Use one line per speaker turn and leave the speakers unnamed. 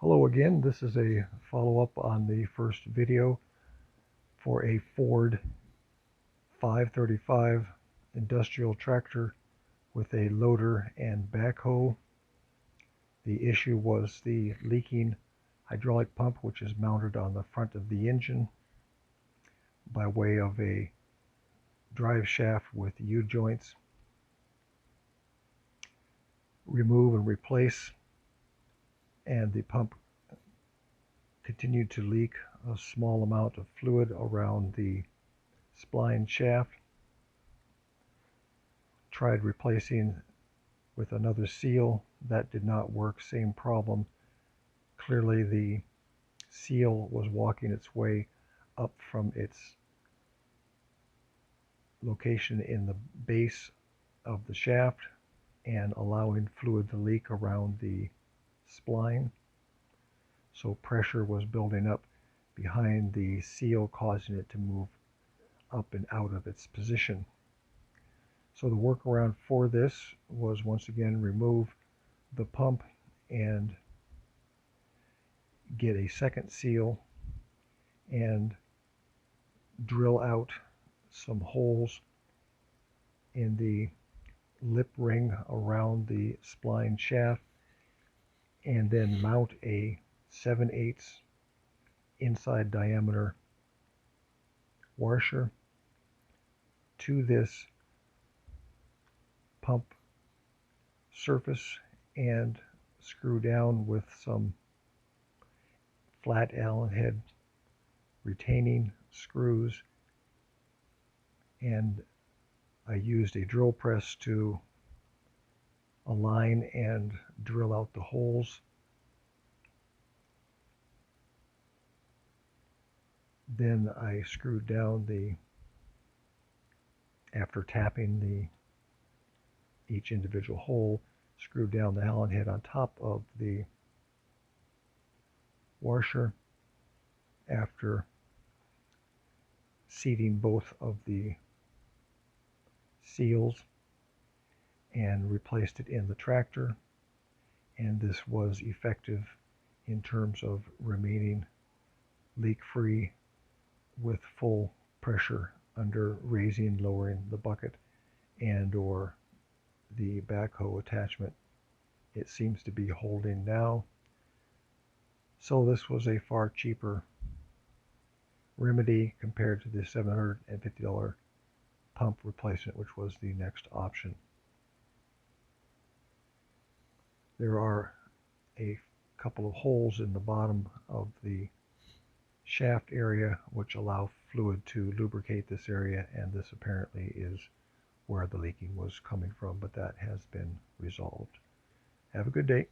Hello again, this is a follow-up on the first video for a Ford 535 industrial tractor with a loader and backhoe. The issue was the leaking hydraulic pump, which is mounted on the front of the engine by way of a drive shaft with U-joints. Remove and replace, and the pump continued to leak a small amount of fluid around the spline shaft. Tried replacing with another seal. That did not work. Same problem. Clearly the seal was walking its way up from its location in the base of the shaft and allowing fluid to leak around the spline. So pressure was building up behind the seal, causing it to move up and out of its position. So the workaround for this was once again remove the pump and get a second seal and drill out some holes in the lip ring around the spline shaft, and then mount a 7/8 inside diameter washer to this pump surface and screw down with some flat Allen head retaining screws, and I used a drill press to align and drill out the holes. Then I screwed down after tapping each individual hole, screwed down the Allen head on top of the washer after seating both of the seals, and replaced it in the tractor. And this was effective in terms of remaining leak-free with full pressure under raising, lowering the bucket and or the backhoe attachment. It seems to be holding now. So this was a far cheaper remedy compared to the $750 pump replacement, which was the next option. There are a couple of holes in the bottom of the shaft area which allow fluid to lubricate this area, and this apparently is where the leaking was coming from, but that has been resolved. Have a good day.